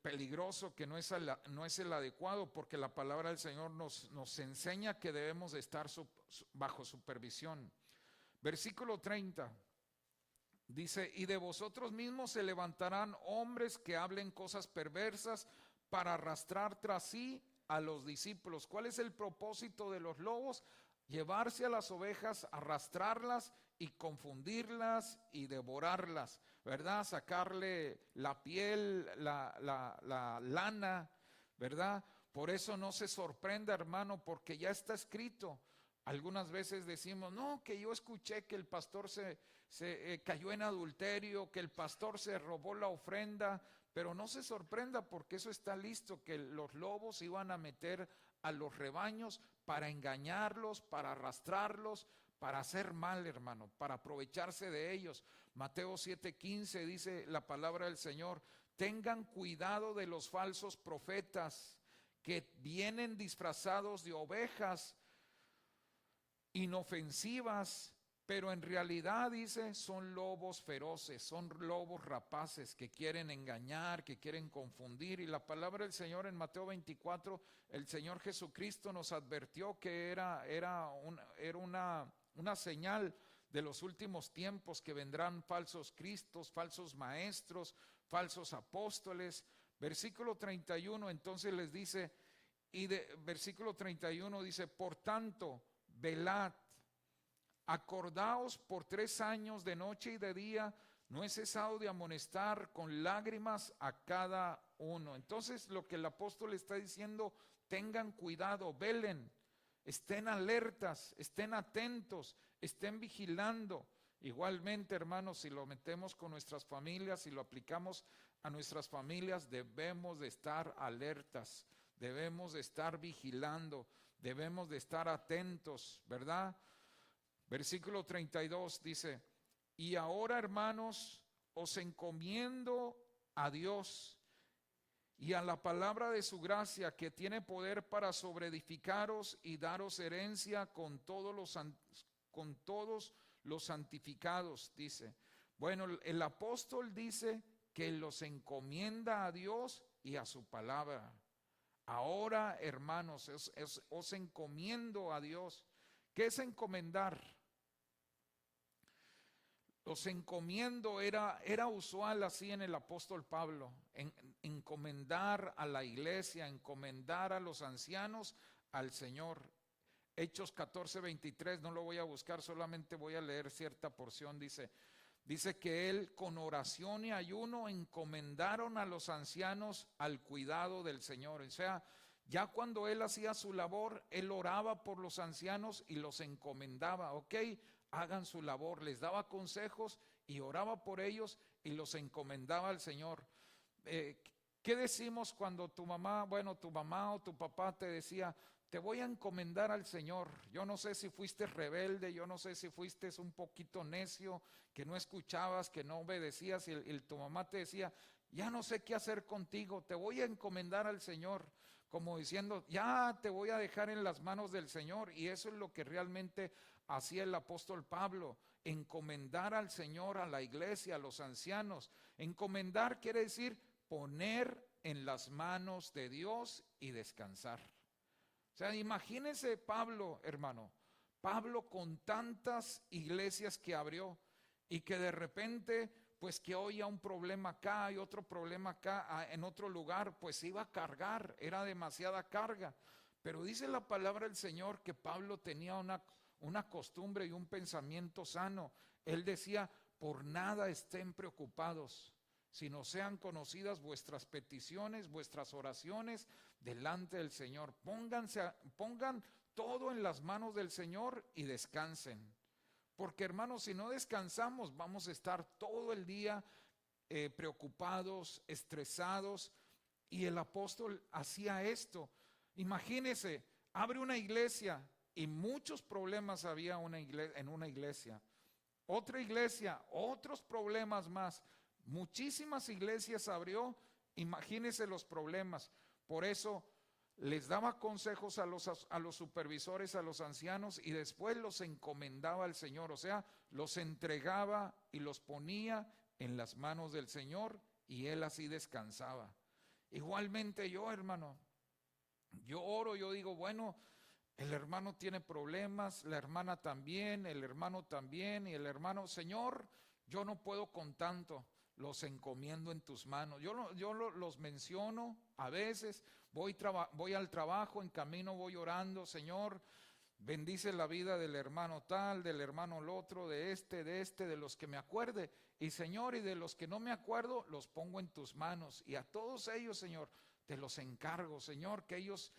peligroso que no es el adecuado, porque la palabra del Señor nos enseña que debemos de estar bajo supervisión. Versículo 30 dice, y de vosotros mismos se levantarán hombres que hablen cosas perversas para arrastrar tras sí a los discípulos. ¿Cuál es el propósito de los lobos? Llevarse a las ovejas, arrastrarlas y confundirlas y devorarlas, ¿verdad? Sacarle la piel, la lana, ¿verdad? Por eso no se sorprenda, hermano, porque ya está escrito. Algunas veces decimos, no, que yo escuché que el pastor se cayó en adulterio, que el pastor se robó la ofrenda, pero no se sorprenda porque eso está listo, que los lobos iban a meter a los rebaños para engañarlos, para arrastrarlos, para hacer mal, hermano, para aprovecharse de ellos. Mateo 7:15 dice la palabra del Señor, tengan cuidado de los falsos profetas que vienen disfrazados de ovejas inofensivas, pero en realidad, dice, son lobos feroces, son lobos rapaces que quieren engañar, que quieren confundir. Y la palabra del Señor en Mateo 24, el Señor Jesucristo nos advirtió que era una señal de los últimos tiempos, que vendrán falsos cristos, falsos maestros, falsos apóstoles. Versículo 31 entonces les dice, versículo 31 dice, por tanto, velad, acordaos por 3 años de noche y de día, no he cesado de amonestar con lágrimas a cada uno. Entonces lo que el apóstol está diciendo, tengan cuidado, velen, estén alertas, estén atentos, estén vigilando. Igualmente, hermanos, si lo metemos con nuestras familias, si lo aplicamos a nuestras familias, debemos de estar alertas, debemos de estar vigilando, debemos de estar atentos, ¿verdad? Versículo 32 dice, y ahora, hermanos, os encomiendo a Dios y a la palabra de su gracia, que tiene poder para sobreedificaros y daros herencia con todos los santificados, dice. Bueno, el apóstol dice que los encomienda a Dios y a su palabra. Ahora, hermanos, os encomiendo a Dios. ¿Qué es encomendar? Los encomiendo era usual así en el apóstol Pablo, encomendar a la iglesia, encomendar a los ancianos al Señor. Hechos 14:23, no lo voy a buscar, solamente voy a leer cierta porción. Dice que él con oración y ayuno encomendaron a los ancianos al cuidado del Señor. O sea, ya cuando él hacía su labor, él oraba por los ancianos y los encomendaba. Ok, hagan su labor. Les daba consejos y oraba por ellos y los encomendaba al Señor. ¿Qué decimos cuando tu mamá o tu papá te decía, te voy a encomendar al Señor? Yo no sé si fuiste rebelde, yo no sé si fuiste un poquito necio, que no escuchabas, que no obedecías y tu mamá te decía, ya no sé qué hacer contigo, te voy a encomendar al Señor. Como diciendo, ya te voy a dejar en las manos del Señor. Y eso es lo que realmente hacía el apóstol Pablo, encomendar al Señor, a la iglesia, a los ancianos. Encomendar quiere decir poner en las manos de Dios y descansar. O sea, imagínense Pablo, hermano, Pablo con tantas iglesias que abrió y que de repente, pues que oía un problema acá y otro problema acá, en otro lugar, pues iba a cargar, era demasiada carga. Pero dice la palabra del Señor que Pablo tenía una costumbre y un pensamiento sano. Él decía, por nada estén preocupados, sino sean conocidas vuestras peticiones, vuestras oraciones delante del Señor. Pongan todo en las manos del Señor y descansen. Porque hermanos, si no descansamos, vamos a estar todo el día preocupados, estresados. Y el apóstol hacía esto. Imagínese, abre una iglesia y muchos problemas había en una iglesia. Otra iglesia, otros problemas más. Muchísimas iglesias abrió, imagínense los problemas. Por eso les daba consejos a los supervisores, a los ancianos, y después los encomendaba al Señor. O sea, los entregaba y los ponía en las manos del Señor y él así descansaba. Igualmente yo, hermano, yo oro, yo digo, bueno, el hermano tiene problemas, la hermana también, el hermano también, y el hermano, Señor, yo no puedo con tanto. Los encomiendo en tus manos. Yo los menciono a veces, voy al trabajo, en camino voy orando, Señor, bendice la vida del hermano tal, del hermano el otro, de los que me acuerde. Y Señor, y de los que no me acuerdo, los pongo en tus manos. Y a todos ellos, Señor, te los encargo, Señor, que ellos,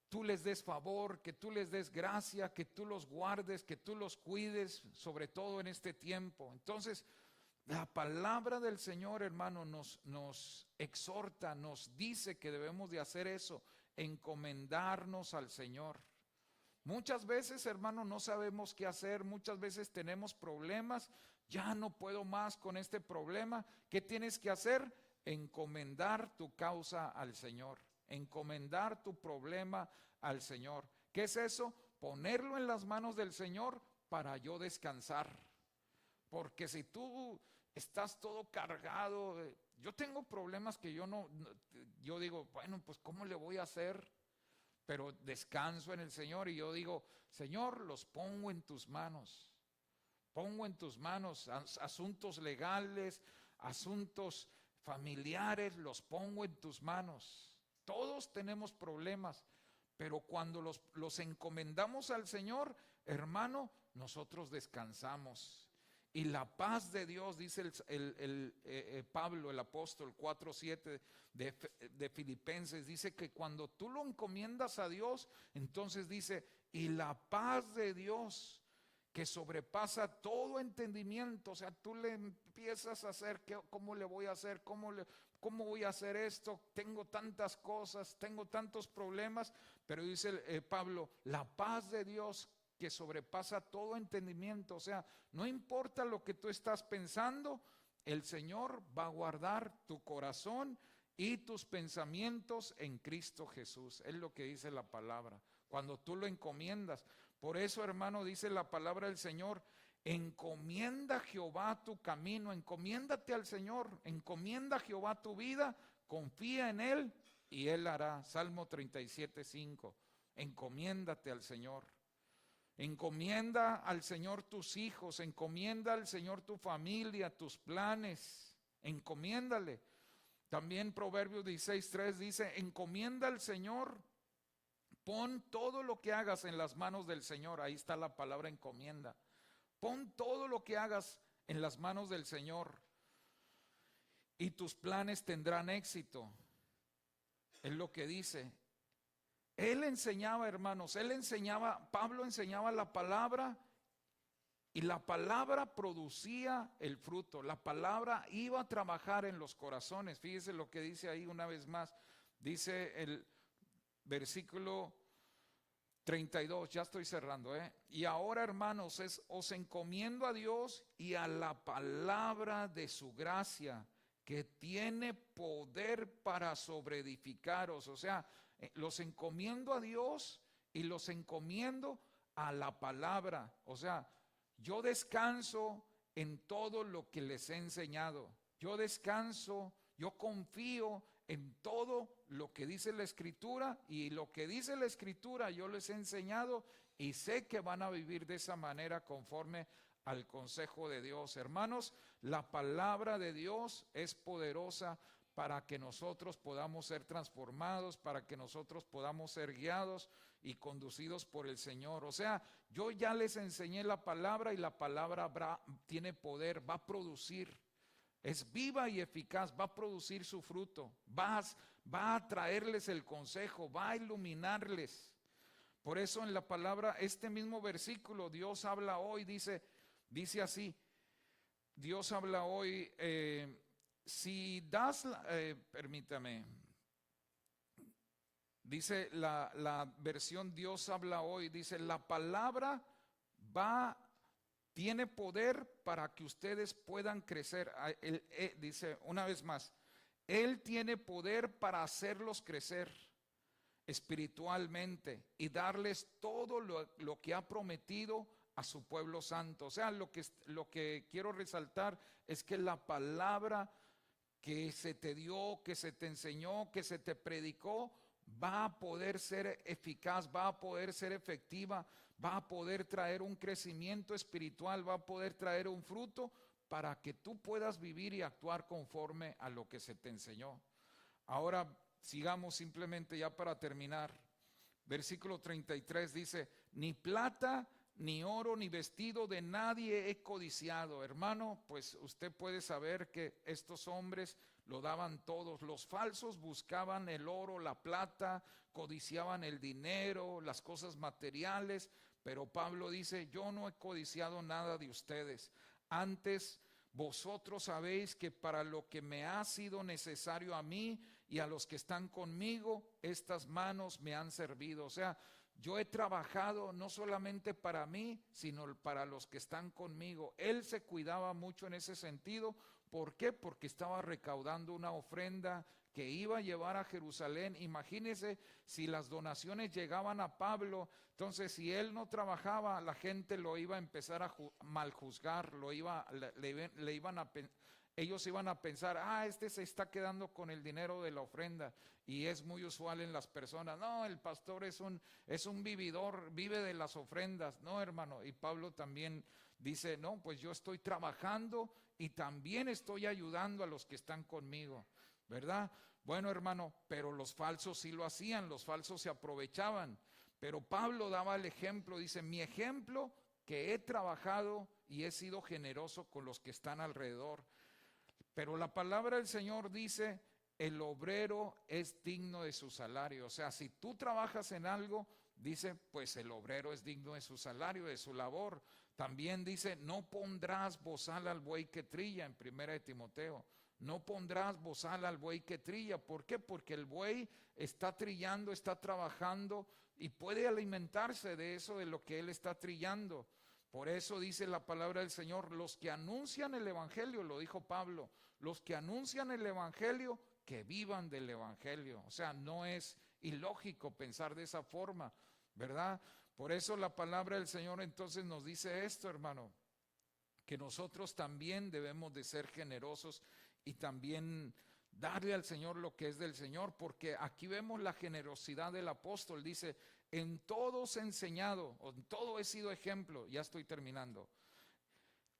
tú les des favor, que tú les des gracia, que tú los guardes, que tú los cuides, sobre todo en este tiempo. Entonces, la palabra del Señor, hermano, nos exhorta, nos dice que debemos de hacer eso, encomendarnos al Señor. Muchas veces, hermano, no sabemos qué hacer, muchas veces tenemos problemas, ya no puedo más con este problema. ¿Qué tienes que hacer? Encomendar tu causa al Señor, encomendar tu problema al Señor. ¿Qué es eso? Ponerlo en las manos del Señor para yo descansar. Porque si tú estás todo cargado, yo tengo problemas que yo digo, bueno, pues ¿cómo le voy a hacer? Pero descanso en el Señor y yo digo, Señor, los pongo en tus manos. Pongo en tus manos asuntos legales, asuntos familiares, los pongo en tus manos. Todos tenemos problemas, pero cuando los encomendamos al Señor, hermano, nosotros descansamos. Y la paz de Dios, dice Pablo, el apóstol, 4:7 de Filipenses, dice que cuando tú lo encomiendas a Dios, entonces dice, y la paz de Dios, que sobrepasa todo entendimiento. O sea, tú le empiezas a hacer, ¿cómo le voy a hacer? ¿Cómo voy a hacer esto? Tengo tantas cosas, tengo tantos problemas, pero dice Pablo, la paz de Dios que sobrepasa todo entendimiento. O sea, no importa lo que tú estás pensando, el Señor va a guardar tu corazón y tus pensamientos en Cristo Jesús. Es lo que dice la palabra, cuando tú lo encomiendas. Por eso, hermano, dice la palabra del Señor, encomienda a Jehová tu camino, encomiéndate al Señor, encomienda a Jehová tu vida, confía en Él y Él hará. Salmo 37:5, encomiéndate al Señor. Encomienda al Señor tus hijos, encomienda al Señor tu familia, tus planes, encomiéndale. También Proverbios 16:3 dice, encomienda al Señor, pon todo lo que hagas en las manos del Señor. Ahí está la palabra encomienda. Pon todo lo que hagas en las manos del Señor y tus planes tendrán éxito. Es lo que dice. Él enseñaba, hermanos, Pablo enseñaba la palabra Y la palabra producía el fruto, la palabra iba a trabajar en los corazones. Fíjese lo que dice ahí una vez más. Dice el versículo 32, ya estoy cerrando, Y ahora, hermanos, os encomiendo a Dios y a la palabra de su gracia, que tiene poder para sobreedificaros. O sea, los encomiendo a Dios y los encomiendo a la palabra. O sea, yo descanso en todo lo que les he enseñado. Yo descanso, yo confío en todo lo que dice la Escritura, y lo que dice la Escritura yo les he enseñado y sé que van a vivir de esa manera conforme al consejo de Dios. Hermanos, la palabra de Dios es poderosa para que nosotros podamos ser transformados, para que nosotros podamos ser guiados y conducidos por el Señor. O sea, yo ya les enseñé la palabra y la palabra tiene poder, va a producir. Es viva y eficaz, va a producir su fruto, va a traerles el consejo, va a iluminarles. Por eso en la palabra, este mismo versículo, Dios habla hoy, dice así, Dios habla hoy, si das, permítame, dice la versión Dios habla hoy, dice la palabra tiene poder para que ustedes puedan crecer. Dice una vez más, Él tiene poder para hacerlos crecer espiritualmente y darles todo lo que ha prometido a su pueblo santo. O sea, lo que quiero resaltar es que la palabra que se te dio, que se te enseñó, que se te predicó, va a poder ser eficaz, va a poder ser efectiva, va a poder traer un crecimiento espiritual, va a poder traer un fruto para que tú puedas vivir y actuar conforme a lo que se te enseñó. Ahora sigamos simplemente ya para terminar. Versículo 33 dice, ni plata, ni oro, ni vestido de nadie he codiciado. Hermano, pues usted puede saber que estos hombres lo daban todos. Los falsos buscaban el oro, la plata, codiciaban el dinero, las cosas materiales, pero Pablo dice, yo no he codiciado nada de ustedes. Antes, vosotros sabéis que para lo que me ha sido necesario a mí y a los que están conmigo, estas manos me han servido. O sea, yo he trabajado no solamente para mí, sino para los que están conmigo. Él se cuidaba mucho en ese sentido. ¿Por qué? Porque estaba recaudando una ofrenda que iba a llevar a Jerusalén. Imagínense si las donaciones llegaban a Pablo, entonces si él no trabajaba, la gente lo iba a empezar a maljuzgar, ellos iban a pensar, este se está quedando con el dinero de la ofrenda. Y es muy usual en las personas, no, el pastor es un vividor, vive de las ofrendas. No, hermano, y Pablo también dice, no, pues yo estoy trabajando y también estoy ayudando a los que están conmigo, ¿verdad? Bueno, hermano, pero los falsos sí lo hacían, los falsos se aprovechaban. Pero Pablo daba el ejemplo, dice, mi ejemplo que he trabajado y he sido generoso con los que están alrededor. Pero la palabra del Señor dice, el obrero es digno de su salario. O sea, si tú trabajas en algo, dice, pues el obrero es digno de su salario, de su labor. También dice, no pondrás bozal al buey que trilla, en 1 Timoteo. No pondrás bozal al buey que trilla. ¿Por qué? Porque el buey está trillando, está trabajando y puede alimentarse de eso, de lo que él está trillando. Por eso dice la palabra del Señor, los que anuncian el evangelio, lo dijo Pablo, los que anuncian el evangelio, que vivan del evangelio. O sea, no es ilógico pensar de esa forma, ¿verdad? Por eso la palabra del Señor entonces nos dice esto, hermano, que nosotros también debemos de ser generosos y también darle al Señor lo que es del Señor, porque aquí vemos la generosidad del apóstol. Dice, en todo os he enseñado, en todo he sido ejemplo. Ya estoy terminando.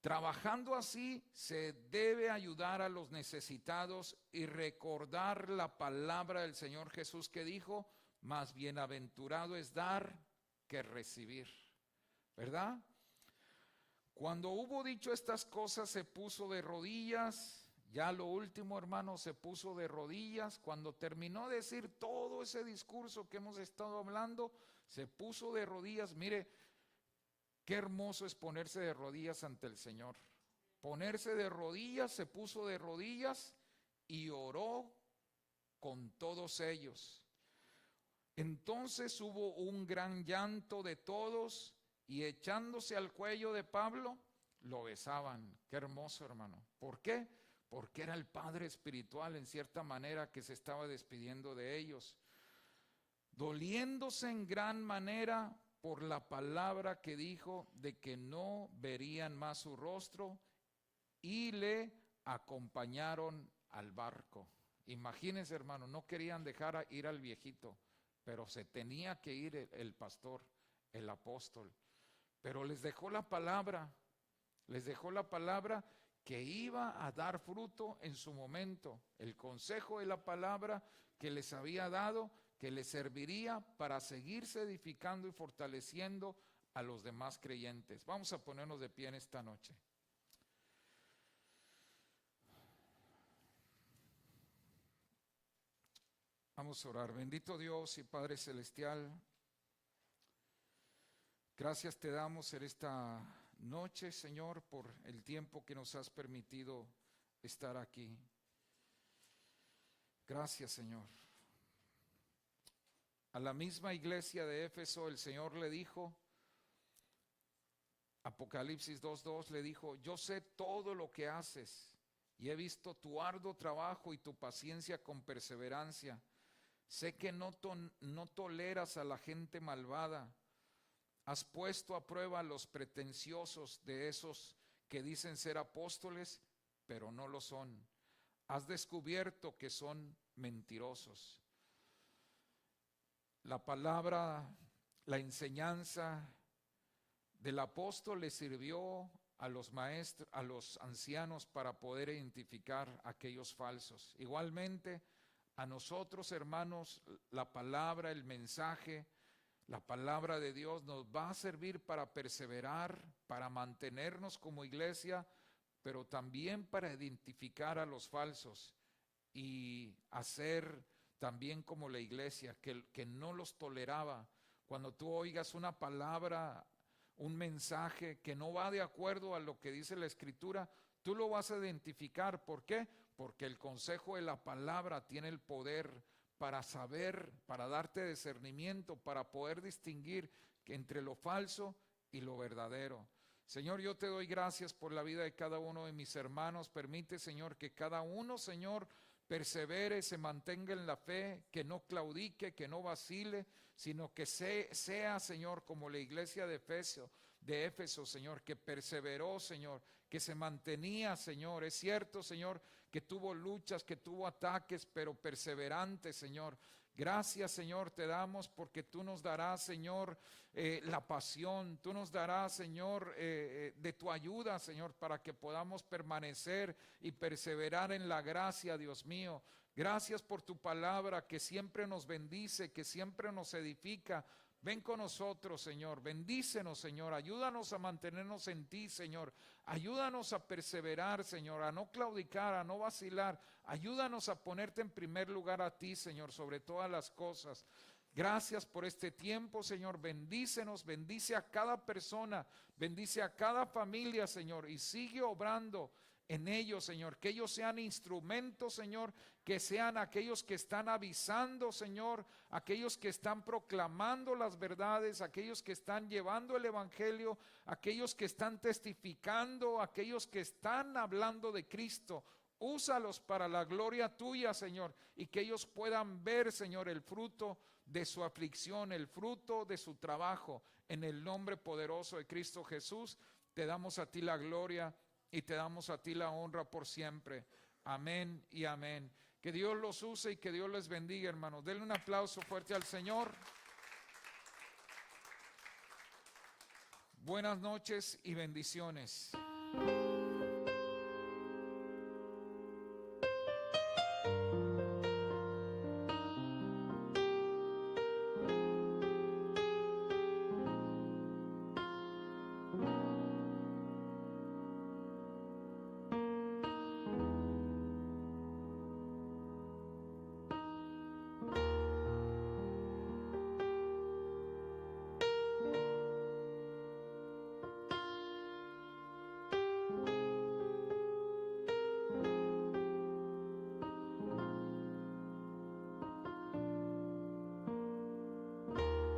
Trabajando así se debe ayudar a los necesitados y recordar la palabra del Señor Jesús que dijo, más bienaventurado es dar que recibir, ¿verdad? Cuando hubo dicho estas cosas se puso de rodillas. Ya lo último, hermano, se puso de rodillas. Cuando terminó de decir todo ese discurso que hemos estado hablando, se puso de rodillas. Mire, Qué hermoso es ponerse de rodillas ante el Señor. Ponerse de rodillas, se puso de rodillas y oró con todos ellos. Entonces hubo un gran llanto de todos y echándose al cuello de Pablo, lo besaban. Qué hermoso, hermano. ¿Por qué? Porque era el padre espiritual en cierta manera que se estaba despidiendo de ellos, doliéndose en gran manera por la palabra que dijo de que no verían más su rostro, y le acompañaron al barco. Imagínense, hermano, no querían dejar ir al viejito, pero se tenía que ir el pastor, el apóstol. Pero les dejó la palabra que iba a dar fruto en su momento. El consejo de la palabra que les había dado, que les serviría para seguirse edificando y fortaleciendo a los demás creyentes. Vamos a ponernos de pie en esta noche. Vamos a orar. Bendito Dios y Padre Celestial, gracias te damos en esta noche, Señor, por el tiempo que nos has permitido estar aquí. Gracias, Señor. A la misma iglesia de Éfeso el Señor le dijo, Apocalipsis 2:2 le dijo: yo sé todo lo que haces y he visto tu arduo trabajo y tu paciencia con perseverancia. Sé que no toleras a la gente malvada. Has puesto a prueba a los pretenciosos, de esos que dicen ser apóstoles, pero no lo son. Has descubierto que son mentirosos. La palabra, la enseñanza del apóstol le sirvió a los maestros, a los ancianos, para poder identificar a aquellos falsos. Igualmente, a nosotros, hermanos, la palabra, el mensaje, la palabra de Dios nos va a servir para perseverar, para mantenernos como iglesia, pero también para identificar a los falsos y hacer también como la iglesia, que no los toleraba. Cuando tú oigas una palabra, un mensaje que no va de acuerdo a lo que dice la Escritura, tú lo vas a identificar. ¿Por qué? Porque el consejo de la palabra tiene el poder para saber, para darte discernimiento, para poder distinguir entre lo falso y lo verdadero. Señor, yo te doy gracias por la vida de cada uno de mis hermanos. Permite, Señor, que cada uno, Señor, persevere, se mantenga en la fe, que no claudique, que no vacile, sino que sea, Señor, como la iglesia de Éfeso, Señor, que perseveró, Señor, que se mantenía, Señor. Es cierto, Señor, que tuvo luchas, que tuvo ataques, pero perseverante, Señor. Gracias, Señor, te damos porque tú nos darás, Señor, la pasión. Tú nos darás, Señor, de tu ayuda, Señor, para que podamos permanecer y perseverar en la gracia, Dios mío. Gracias por tu palabra que siempre nos bendice, que siempre nos edifica. Ven con nosotros, Señor, bendícenos, Señor, ayúdanos a mantenernos en ti, Señor, ayúdanos a perseverar, Señor, a no claudicar, a no vacilar, ayúdanos a ponerte en primer lugar a ti, Señor, sobre todas las cosas. Gracias por este tiempo, Señor, bendícenos, bendice a cada persona, bendice a cada familia, Señor, y sigue obrando en ellos, Señor, que ellos sean instrumentos, Señor, que sean aquellos que están avisando, Señor, aquellos que están proclamando las verdades, aquellos que están llevando el evangelio, aquellos que están testificando, aquellos que están hablando de Cristo. Úsalos para la gloria tuya, Señor, y que ellos puedan ver, Señor, el fruto de su aflicción, el fruto de su trabajo. En el nombre poderoso de Cristo Jesús, te damos a ti la gloria y te damos a ti la honra por siempre. Amén y amén. Que Dios los use y que Dios les bendiga, hermanos. Denle un aplauso fuerte al Señor. Buenas noches y bendiciones.